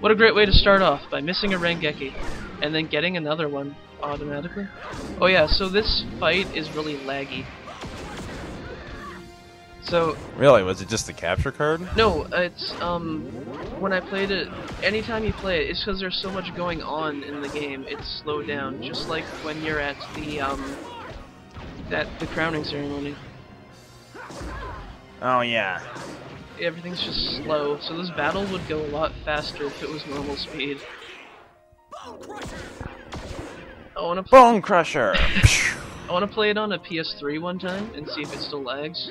What a great way to start off, by missing a Rengeki, and then getting another one automatically. Oh yeah, so this fight is really laggy. So... Really? Was it just the capture card? No, it's, when I played it, anytime you play it, it's because there's so much going on in the game, it's slowed down, just like when you're at the crowning ceremony. Oh, yeah. Everything's just slow, so this battle would go a lot faster if it was normal speed. Bone Crusher! I want to play it on a PS3 one time and see if it still lags.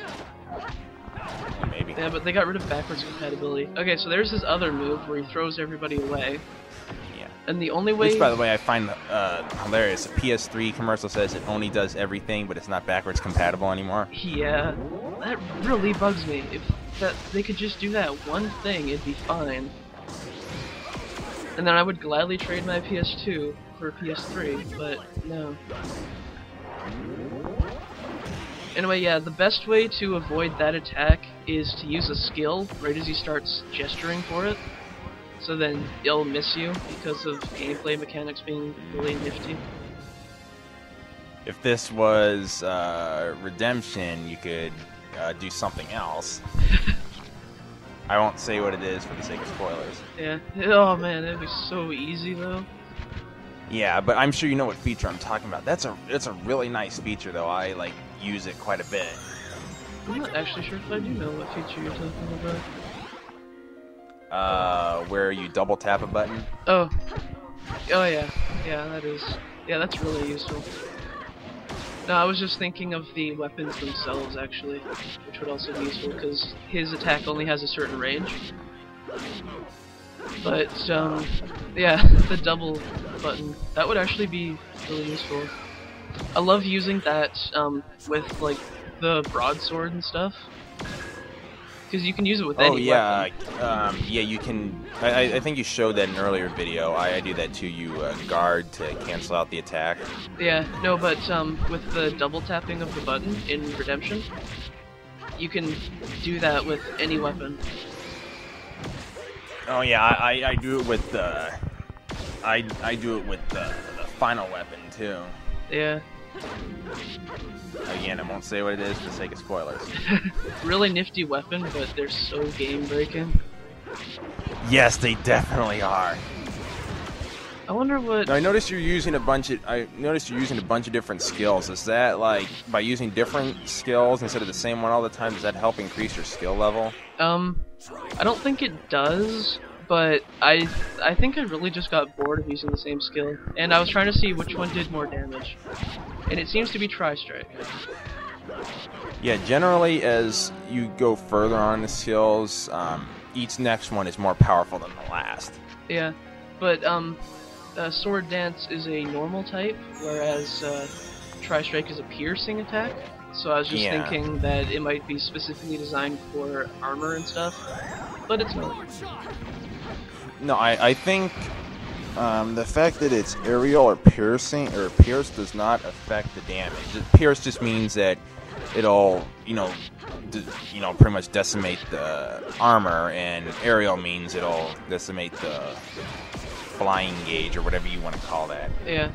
Maybe. Yeah, but they got rid of backwards compatibility. Okay, so there's his other move where he throws everybody away. Yeah. And the only way... Which, by the way, I find hilarious. The PS3 commercial says it only does everything, but it's not backwards compatible anymore. Yeah, that really bugs me. If they could just do that one thing, it'd be fine. And then I would gladly trade my PS2 for a PS3, but no. Anyway, yeah, the best way to avoid that attack is to use a skill right as he starts gesturing for it. So then it'll miss you because of gameplay mechanics being really nifty. If this was Redemption, you could do something else. I won't say what it is for the sake of spoilers. Yeah. Oh man, it'd be so easy though. Yeah, but I'm sure you know what feature I'm talking about. That's a really nice feature though. I use it quite a bit. I'm not actually sure if I do know what feature you're talking about. Where you double tap a button. Oh. Oh yeah. Yeah, that is. Yeah, that's really useful. No, I was just thinking of the weapons themselves actually, which would also be useful because his attack only has a certain range. But yeah, the double button, that would actually be really useful. I love using that with like the broadsword and stuff, because you can use it with any weapon. Yeah, you can. I think you showed that in an earlier video. I do that too. You guard to cancel out the attack. Yeah, no, but with the double tapping of the button in Redemption, you can do that with any weapon. Oh yeah, I do it with the I do it with the final weapon too. Yeah. Again, I won't say what it is for the sake of spoilers. Really nifty weapon, but they're so game breaking. Yes, they definitely are. I wonder what. Now, I noticed you're using a bunch of different skills. Is that like by using different skills instead of the same one all the time? Does that help increase your skill level? I don't think it does, but I think I really just got bored of using the same skill, and I was trying to see which one did more damage, and it seems to be Tri-Strike. Yeah, generally as you go further on the skills, each next one is more powerful than the last. Yeah, but Sword Dance is a normal type, whereas Tri-Strike is a piercing attack. So I was just thinking that it might be specifically designed for armor and stuff, but it's not. No, I think the fact that it's aerial or piercing or pierce does not affect the damage. Pierce just means that it'll, pretty much decimate the armor, and aerial means it'll decimate the flying gauge or whatever you want to call that. Yeah.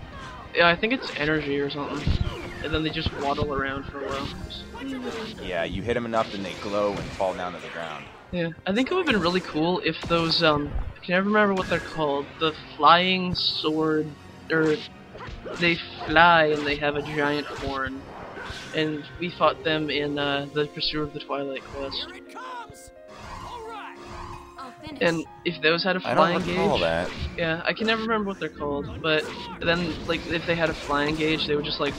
Yeah, I think it's energy or something. And then they just waddle around for a while. Yeah, you hit them enough and they glow and fall down to the ground. Yeah, I think it would have been really cool if those, I can never remember what they're called, the flying sword, or they fly and they have a giant horn. And we fought them in the Pursuit of the Twilight quest. And if those had a flying gauge, that. Yeah, I can never remember what they're called, but then like if they had a flying gauge, they would just like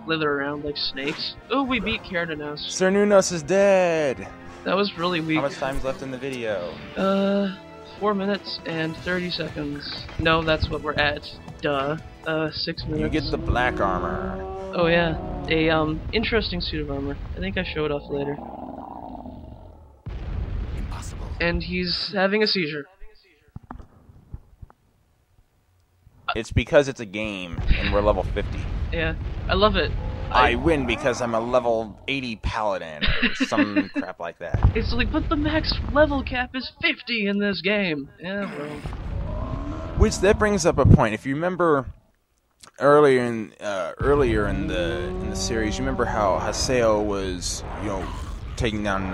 slither around like snakes. Oh, we beat Cardanos. Sir Nunos is dead. That was really weak. How much time's left in the video? 4 minutes and 30 seconds. No, that's what we're at. Duh. 6 minutes. You get the black armor. Oh yeah, a interesting suit of armor. I think I show it off later. And he's having a seizure. It's because it's a game, and we're level 50. Yeah, I love it. I win because I'm a level 80 paladin, or some crap like that. It's like, but the max level cap is 50 in this game. Yeah, well... Which that brings up a point. If you remember earlier in the series, you remember how Haseo was, taking down.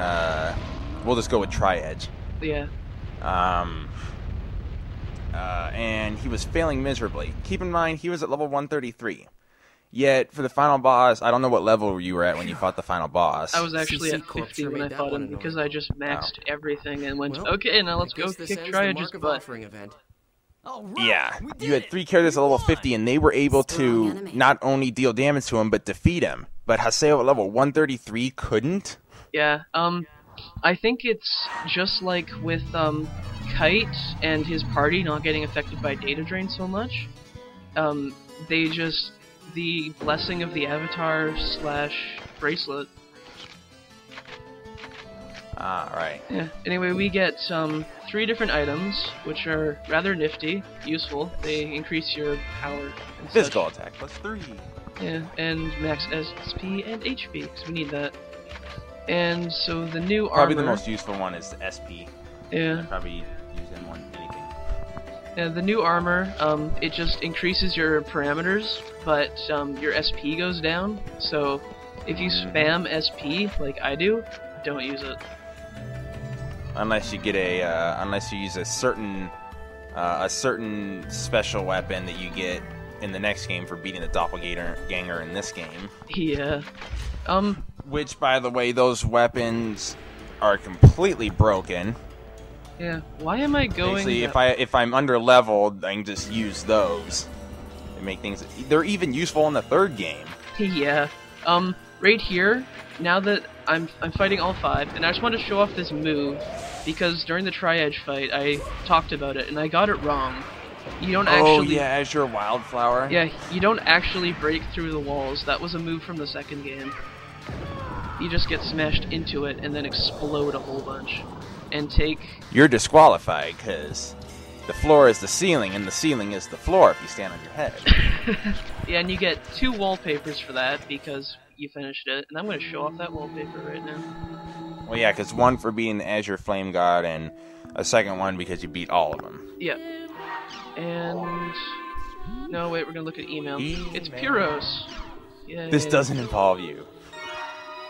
We'll just go with Tri-Edge. Yeah. And he was failing miserably. Keep in mind, he was at level 133. Yet, for the final boss, I don't know what level you were at when you fought the final boss. I was actually at 50 when I fought him because I just maxed everything and went, okay, now let's go kick Tri-Edge's butt. Yeah, you had 3 characters at level 50, and they were able to not only deal damage to him, but defeat him. But Haseo at level 133 couldn't? Yeah, I think it's just like with, Kite and his party not getting affected by data drain so much. The blessing of the Avatar / bracelet. Right. Yeah. Anyway, we get 3 different items, which are rather nifty, useful. They increase your power and Physical such. attack +3. Yeah, and max SP and HP, because we need that. And so the new armor... Probably the most useful one is the SP. Yeah. Probably use them more than anything. The new armor, it just increases your parameters, but your SP goes down. So if you spam SP like I do, don't use it. Unless you get unless you use a certain special weapon that you get in the next game for beating the doppelganger in this game. Yeah. Which, by the way, those weapons are completely broken. Yeah. Why am I going? Basically, if I'm under leveled, I can just use those. They make things. They're even useful in the 3rd game. Yeah. Right here, now that I'm fighting all 5, and I just want to show off this move because during the Tri-Edge fight I talked about it and I got it wrong. You don't actually. Oh yeah, Azure Wildflower. Yeah, you don't actually break through the walls. That was a move from the 2nd game. You just get smashed into it and then explode a whole bunch, and take. You're disqualified because the floor is the ceiling and the ceiling is the floor if you stand on your head. Yeah, and you get 2 wallpapers for that because you finished it, and I'm going to show off that wallpaper right now. Well, yeah, because one for being the Azure Flame God, and a second one because you beat all of them. Yeah. And... no, wait, we're going to look at email. It's Puros! Yay. This doesn't involve you.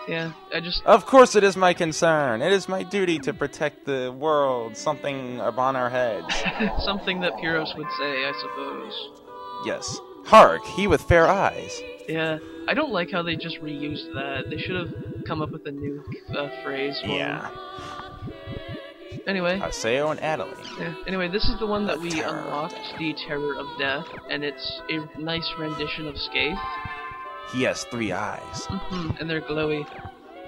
Yeah, I just... Of course it is my concern. It is my duty to protect the world. Something upon our heads. Something that Puros would say, I suppose. Yes. Hark, he with fair eyes. Yeah, I don't like how they just reused that. They should have come up with a new phrase for Yeah. them. Anyway. Haseo and Adelaide. Yeah. Anyway, this is the one that we unlocked, the Terror of Death, and it's a nice rendition of Scathe. He has 3 eyes. And they're glowy.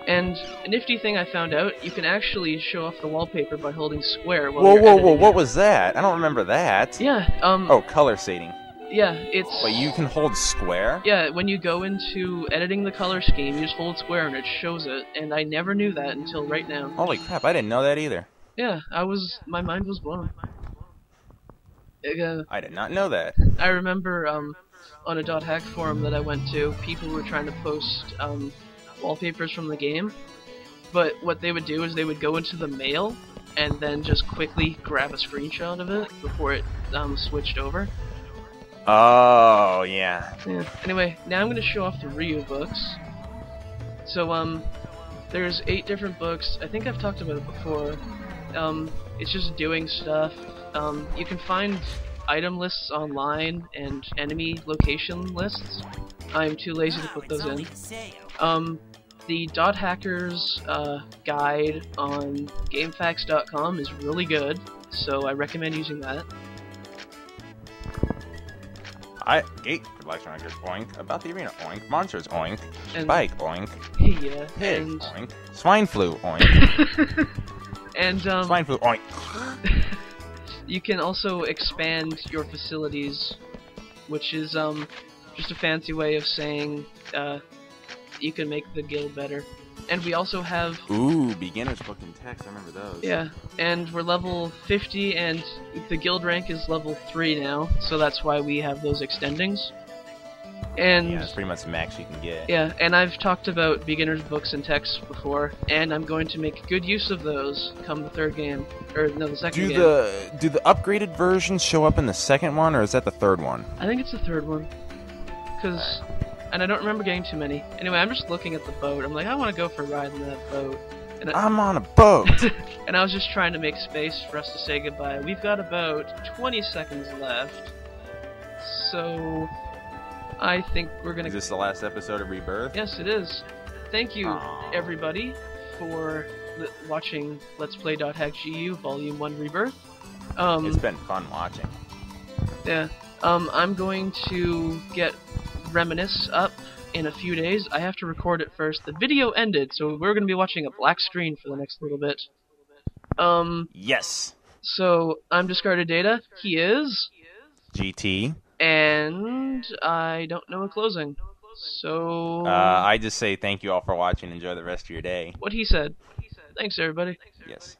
And a nifty thing I found out, you can actually show off the wallpaper by holding square while you're editing What it. was that? I don't remember that. Yeah, Oh, color shading. Yeah, it's... Wait, you can hold square? Yeah, when you go into editing the color scheme, you just hold square and it shows it, and I never knew that until right now. Holy crap, I didn't know that either. Yeah, my mind was blown. I did not know that. I remember, on a .hack forum that I went to, people were trying to post, wallpapers from the game, but what they would do is they would go into the mail, and then just quickly grab a screenshot of it before it, switched over. Oh, yeah. Yeah. Anyway, now I'm gonna show off the Ryu books. So, there's 8 different books. I think I've talked about it before. It's just doing stuff. You can find item lists online and enemy location lists. I'm too lazy to put those in. The .hackers guide on GameFAQs.com is really good, so I recommend using that. Gate collection records, oink. About the arena, oink. Monsters, oink. And Spike, oink. yeah, Pig, and oink. Swine flu, oink. and Swine flu, oink. you can also expand your facilities, which is just a fancy way of saying you can make the guild better. And we also have... Ooh, beginner's book and text, I remember those. Yeah, and we're level 50, and the guild rank is level 3 now, so that's why we have those extendings. And yeah, that's pretty much the max you can get. yeah, and I've talked about beginner's books and texts before, and I'm going to make good use of those come the third game, or no, the second game. Do the upgraded versions show up in the second one, or is that the third one? I think it's the third one, and I don't remember getting too many. Anyway, I'm just looking at the boat. I'm like, I want to go for a ride in that boat. And I'm on a boat. And I was just trying to make space for us to say goodbye. We've got about 20 seconds left, so I think we're gonna. Is this the last episode of Rebirth? Yes, it is. Thank you, Aww. everybody, for watching Let's Play.hackgu Volume 1 Rebirth. It's been fun watching. Yeah. I'm going to get Reminisce up in a few days. I have to record it first. The video ended, so we're going to be watching a black screen for the next little bit. Yes. So, I'm DiscardedData. He is... GT. And I don't know a closing. So... I just say thank you all for watching. Enjoy the rest of your day. What he said. Thanks, everybody. Yes.